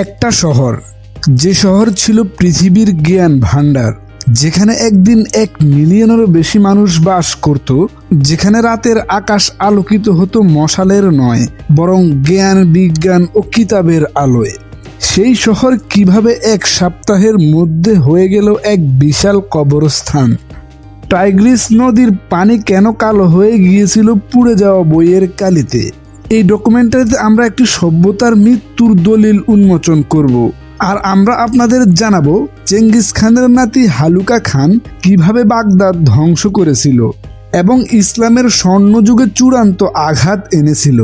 একটা শহর, যে শহর ছিল পৃথিবীর জ্ঞান ভাণ্ডার, যেখানে একদিন 1 মিলিয়নেরও বেশি মানুষ বাস করত, যেখানে রাতের আকাশ আলোকিত হতো মশালের নয় বরং জ্ঞান, বিজ্ঞান ও কিতাবের আলোয়। সেই শহর কিভাবে 1 সপ্তাহের মধ্যে হয়ে গেল এক বিশাল কবরস্থান? টাইগ্রিস নদীর পানি কেন কালো হয়ে গিয়েছিল পুড়ে যাওয়া বইয়ের কালিতে? এই ডকুমেন্টারিতে আমরা একটি সভ্যতার মৃত্যুর দলিল উন্মোচন করব, আর আমরা আপনাদের জানাবো চেঙ্গিস খানের নাতি হালুকা খান কিভাবে বাগদাদ ধ্বংস করেছিল এবং ইসলামের স্বর্ণযুগে চূড়ান্ত আঘাত এনেছিল।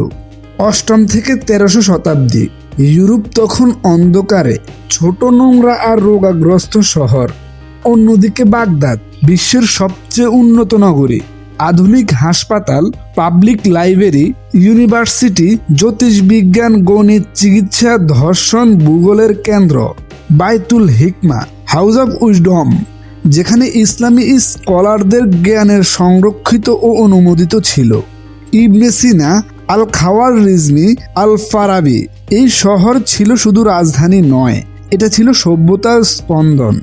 8ম থেকে 1300 শতাব্দী। ইউরোপ তখন অন্ধকারে, ছোট, নোংরা আর রোগাগ্রস্ত শহর। অন্যদিকে বাগদাদ, বিশ্বের সবচেয়ে উন্নত নগরী, আধুনিক হাসপাতাল, পাবলিক লাইব্রেরি, ইউনিভার্সিটি, জ্যোতিষবিজ্ঞান, গণিত, চিকিৎসা, ধর্ষণ, ভূগোলের কেন্দ্র, বাইতুল হিকমা, হাউস অব উইজডম, যেখানে ইসলামী স্কলারদের জ্ঞানের সংরক্ষিত ও অনুমোদিত ছিল। ইবনে সিনা, আল খাওয়ারিজমি, আল ফারাবি। এই শহর ছিল শুধু রাজধানী নয়, এটা ছিল সভ্যতার স্পন্দন।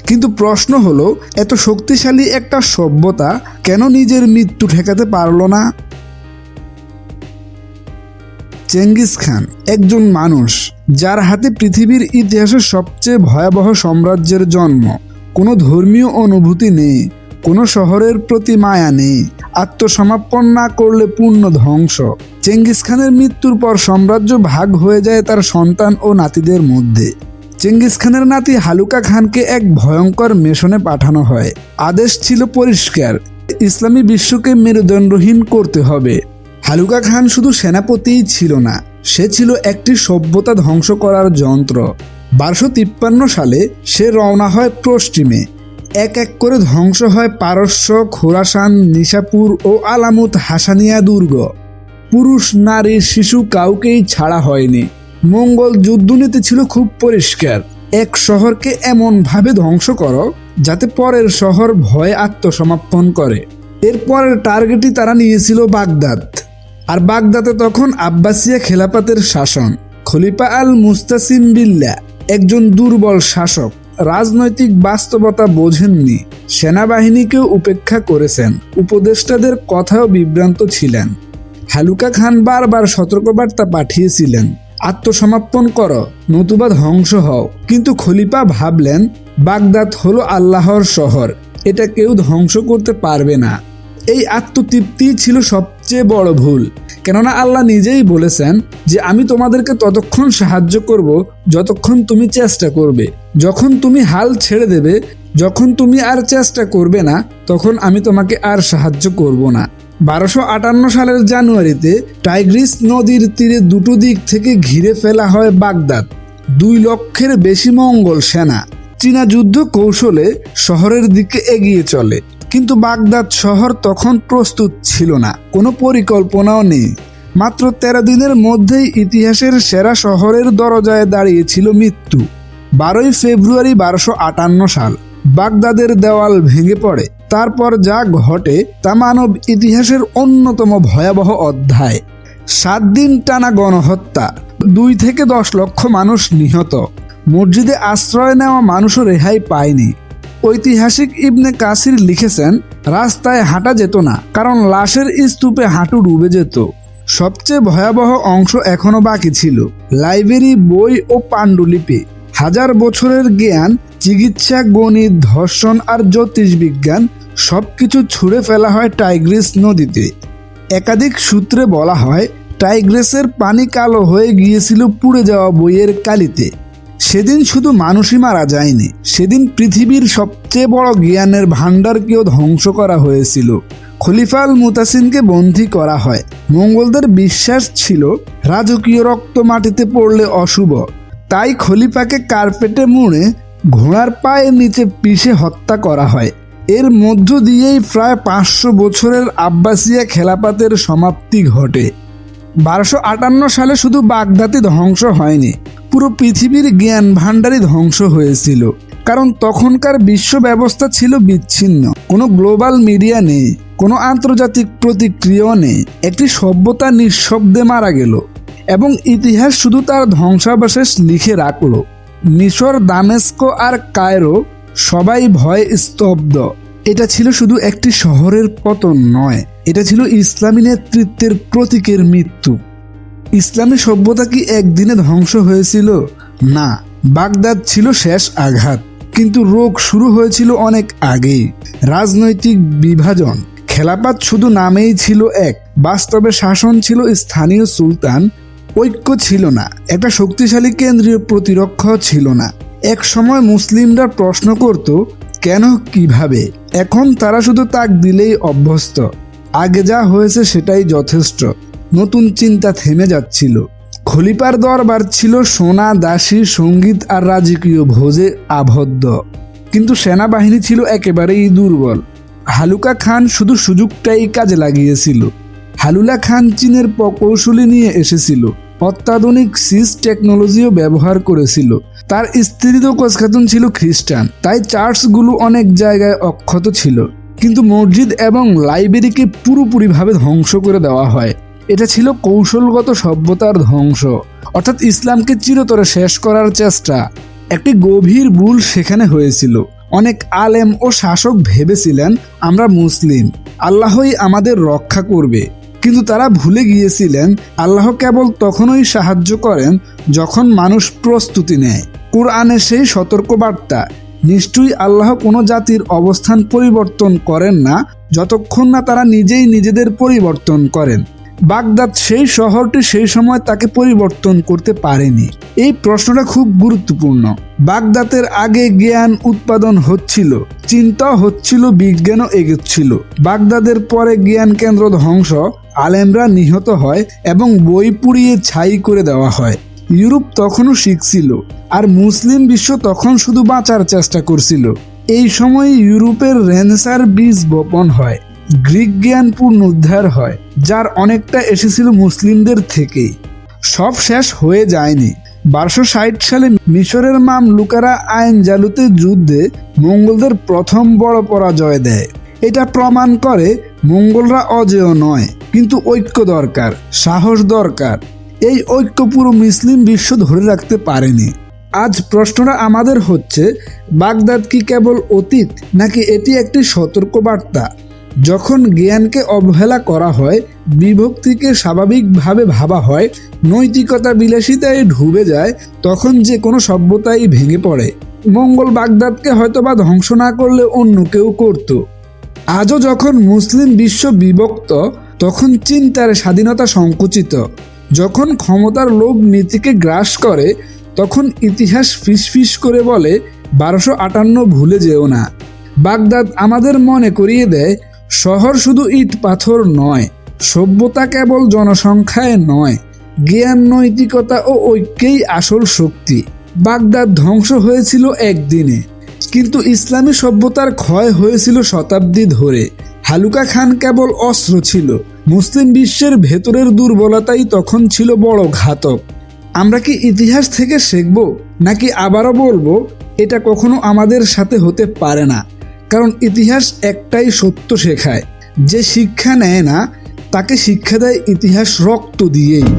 কিন্তু প্রশ্ন হলো, এত শক্তিশালী একটা সভ্যতা কেন নিজের মৃত্যু ঠেকাতে পারল না? চেঙ্গিস খান একজন মানুষ যার হাতে পৃথিবীর ইতিহাসের সবচেয়ে ভয়াবহ সাম্রাজ্যের জন্ম। কোনো ধর্মীয় অনুভূতি নেই, কোনো শহরের প্রতি মায়া নেই, আত্মসমর্পণ না করলে পূর্ণ ধ্বংস। চেঙ্গিস খানের মৃত্যুর পর সাম্রাজ্য ভাগ হয়ে যায় তার সন্তান ও নাতিদের মধ্যে। চেঙ্গিস খানের নাতি হালুকা খানকে এক ভয়ঙ্কর মিশনে পাঠানো হয়। আদেশ ছিল পরিষ্কার, ইসলামী বিশ্বকে মেরুদণ্ডহীন করতে হবে। হালুকা খান শুধু সেনাপতিই ছিল না, সে ছিল একটি সভ্যতা ধ্বংস করার যন্ত্র। 1253 সালে সে রওনা হয় পশ্চিমে। এক এক করে ধ্বংস হয় পারস্য, খোরাসান, নিশাপুর ও আলামুত হাসানিয়া দুর্গ। পুরুষ, নারী, শিশু কাউকেই ছাড়া হয়নি। মঙ্গল যুদ্ধনীতি ছিল খুব পরিষ্কার, এক শহরকে এমনভাবে ধ্বংস করো যাতে পরের শহর ভয়ে আত্মসমর্পণ করে। এর পরের টার্গেটই তারা নিয়েছিল বাগদাদ। আর বাগদাদে তখন আব্বাসিয়া খেলাফতের শাসন। খলিফা আল মুস্তাসিম বিল্লাহ একজন দুর্বল শাসক, রাজনৈতিক বাস্তবতা বোঝেননি, সেনাবাহিনীকেও উপেক্ষা করেছেন, উপদেষ্টাদের কথাও বিভ্রান্ত ছিলেন। হালুকা খান বারবার সতর্কবার্তা পাঠিয়েছিলেন, আত্মসমর্পণ করো নতুবা ধ্বংস হও। কিন্তু খলিফা ভাবলেন, বাগদাদ হলো আল্লাহর শহর, এটা কেউ ধ্বংস করতে পারবে না। এই আত্মতৃপ্তি ছিল সবচেয়ে বড় ভুল, কেননা আল্লাহ নিজেই বলেছেন যে আমি তোমাদেরকে ততক্ষণ সাহায্য করব যতক্ষণ তুমি চেষ্টা করবে। যখন তুমি হাল ছেড়ে দেবে, যখন তুমি আর চেষ্টা করবে না, তখন আমি তোমাকে আর সাহায্য করব না। 1258 সালের জানুয়ারিতে টাইগ্রিস নদীর তীরে দুটো দিক থেকে ঘিরে ফেলা হয় বাগদাদ। 2 লক্ষের বেশি মঙ্গল সেনা চীনা যুদ্ধ কৌশলে শহরের দিকে এগিয়ে চলে। কিন্তু বাগদাদ শহর তখন প্রস্তুত ছিল না, কোনো পরিকল্পনাও নেই। মাত্র 13 দিনের মধ্যেই ইতিহাসের সেরা শহরের দরজায় দাঁড়িয়েছিল মৃত্যু। 12ই ফেব্রুয়ারি 1258 সাল বাগদাদের দেওয়াল ভেঙে পড়ে। তারপর যা ঘটে তা মানব ইতিহাসের অন্যতম ভয়াবহ অধ্যায়। 7 দিন টানা গণহত্যা, 2 থেকে 10 লক্ষ মানুষ নিহত, মসজিদে আশ্রয় নেওয়া মানুষও রেহাই পায়নি। ঐতিহাসিক ইবনে কাসির লিখেছেন, রাস্তায় হাঁটা যেত না, কারণ লাশের স্তূপে হাঁটু ডুবে যেত। সবচেয়ে ভয়াবহ অংশ এখনো বাকি ছিল, লাইব্রেরি, বই ও পাণ্ডুলিপি। 1000 বছরের জ্ঞান, চিকিৎসা, গণিত, ধর্ষণ আর জ্যোতিষবিজ্ঞান সবকিছু ছুঁড়ে ফেলা হয় টাইগ্রিস নদীতে। একাধিক সূত্রে বলা হয়, টাইগ্রিসের পানি কালো হয়ে গিয়েছিল পুড়ে যাওয়া বইয়ের কালিতে। সেদিন শুধু মানুষই মারা যায়নি, সেদিন পৃথিবীর সবচেয়ে বড় জ্ঞানের ভাণ্ডারকেও ধ্বংস করা হয়েছিল। খলিফা আল মুতাসিমকে বন্দী করা হয়। মঙ্গলদের বিশ্বাস ছিল রাজকীয় রক্ত মাটিতে পড়লে অশুভ, তাই খলিফাকে কার্পেটে মুড়ে ঘোড়ার পায়ের নিচে পিষে হত্যা করা হয়। এর মধ্য দিয়েই প্রায় 500 বছরের আব্বাসিয়া খেলাফতের সমাপ্তি ঘটে। 1258 সালে শুধু বাগদাদই ধ্বংস হয়নি, পুরো পৃথিবীর জ্ঞান ভাণ্ডারই ধ্বংস হয়েছিল। কারণ তখনকার বিশ্ব ব্যবস্থা ছিল বিচ্ছিন্ন, কোনো গ্লোবাল মিডিয়া নেই, কোনো আন্তর্জাতিক প্রতিক্রিয়াও নেই। একটি সভ্যতা নিঃশব্দে মারা গেল। এবং ইতিহাস শুধু তার ধ্বংসাবশেষ লিখে রাখল। মিশর, দামেস্ক আর কায়রো সবাই ভয়ে স্তব্ধ। এটা ছিল শুধু একটি শহরের পতন নয়, এটা ছিল ইসলামী নেতৃত্বের প্রতীকের মৃত্যু। ইসলামী সভ্যতা কি একদিনে ধ্বংস হয়েছিল? না, বাগদাদ ছিল শেষ আঘাত, কিন্তু রোগ শুরু হয়েছিল অনেক আগেই। রাজনৈতিক বিভাজন, খেলাফত শুধু নামেই ছিল এক, বাস্তবে শাসন ছিল স্থানীয় সুলতান। ঐক্য ছিল না, একটা শক্তিশালী কেন্দ্রীয় প্রতিরক্ষা ছিল না। এক সময় মুসলিমরা প্রশ্ন করত, কেন, কিভাবে? এখন তারা শুধু তাক দিলেই অভ্যস্ত। আগে যা হয়েছে সেটাই যথেষ্ট। নতুন চিন্তা থেমে যাচ্ছিল। খলিফার দরবার ছিল সোনা, দাসী, সঙ্গীত আর রাজকীয় ভোজে আবদ্ধ, কিন্তু সেনাবাহিনী ছিল একেবারেই দুর্বল। হালুকা খান শুধু সুযোগটাই কাজে লাগিয়েছিল। হালুলা খান চীনের প্রকৌশলী নিয়ে এসেছিল, অত্যাধুনিক সিজ টেকনোলজিও ব্যবহার করেছিল। তার স্ত্রী তো কোচখাতুন ছিল খ্রিস্টান, তাই চার্চগুলো অনেক জায়গায় অক্ষত ছিল, কিন্তু মসজিদ এবং লাইব্রেরিকে পুরোপুরিভাবে ধ্বংস করে দেওয়া হয়। এটা ছিল কৌশলগত সভ্যতার ধ্বংস, অর্থাৎ ইসলামকে চিরতরে শেষ করার চেষ্টা। একটি গভীর ভুল সেখানে হয়েছিল। অনেক আলেম ও শাসক ভেবেছিলেন আমরা মুসলিম, আল্লাহই আমাদের রক্ষা করবে, কিন্তু তারা ভুলে গিয়েছিলেন আল্লাহ কেবল তখনই সাহায্য করেন যখন মানুষ প্রস্তুতি নেয়। কুরআনে সেই সতর্কবার্তা, নিশ্চয়ই আল্লাহ কোনো জাতির অবস্থান পরিবর্তন করেন না যতক্ষণ না তারা নিজেই নিজেদের পরিবর্তন করেন। বাগদাদ সেই শহরটি সেই সময় তাকে পরিবর্তন করতে পারেনি। এই প্রশ্নটা খুব গুরুত্বপূর্ণ। বাগদাদের আগে জ্ঞান উৎপাদন হচ্ছিল, চিন্তা হচ্ছিল, বিজ্ঞানও এগোচ্ছিল। বাগদাদের পরে জ্ঞান কেন্দ্র ধ্বংস, আলেমরা নিহত হয় এবং বই পুড়িয়ে ছাই করে দেওয়া হয়। ইউরোপ তখনও শিখছিল, আর মুসলিম বিশ্ব তখন শুধু বাঁচার চেষ্টা করছিল। এই সময় ইউরোপের রেনেসাঁর বীজ বপন হয়, গ্রিক জ্ঞান পুনরুদ্ধার হয়, যার অনেকটা এসেছিল মুসলিমদের থেকেই। সব শেষ হয়ে যায়নি। 1260 সালে মিশরের মামলুকেরা আইন জালুতে যুদ্ধে মঙ্গলদের প্রথম বড় পরাজয় দেয়। এটা প্রমাণ করে মঙ্গলরা অজেয় নয়, কিন্তু ঐক্য দরকার, সাহস দরকার। এই ঐক্য পুরো মুসলিম বিশ্ব ধরে রাখতে পারেনি। আজ প্রশ্নটা আমাদের হচ্ছে, বাগদাদ কি কেবল অতীত, নাকি এটি একটি সতর্কবার্তা? যখন জ্ঞানকে অবহেলা করা হয়, বিভক্তিকে স্বাভাবিকভাবে ভাবা হয়, নৈতিকতা বিলাসিতায় ডুবে যায়, তখন যে কোনো সভ্যতাই ভেঙে পড়ে। মঙ্গল বাগদাদকে হয়তোবা ধ্বংস না করলে অন্য কেউ করত। আজও যখন মুসলিম বিশ্ব বিভক্ত, তখন চিন্তার স্বাধীনতা সংকুচিত, যখন ক্ষমতার লোভ নীতিকে গ্রাস করে, তখন ইতিহাস ফিসফিস করে বলে 1258 ভুলে যেও না। বাগদাদ আমাদের মনে করিয়ে দেয়, শহর শুধু ইট পাথর নয়, সভ্যতা কেবল জনসংখ্যায় নয়, জ্ঞান, নৈতিকতা ও ঐক্যেই আসল শক্তি। বাগদাদ ধ্বংস হয়েছিল একদিনে, কিন্তু ইসলামী সভ্যতার ক্ষয় হয়েছিল শতাব্দী ধরে। হালুকা খান কেবল অস্ত্র ছিল, মুসলিম বিশ্বের ভেতরের দুর্বলতাই তখন ছিল বড় ঘাতক। আমরা কি ইতিহাস থেকে শিখব, নাকি আবারও বলবো এটা কখনো আমাদের সাথে হতে পারে না? কারণ ইতিহাস একটাই সত্য শেখায়, যে শিক্ষা নেয় না তাকে শিক্ষা দেয় ইতিহাস রক্ত দিয়েই।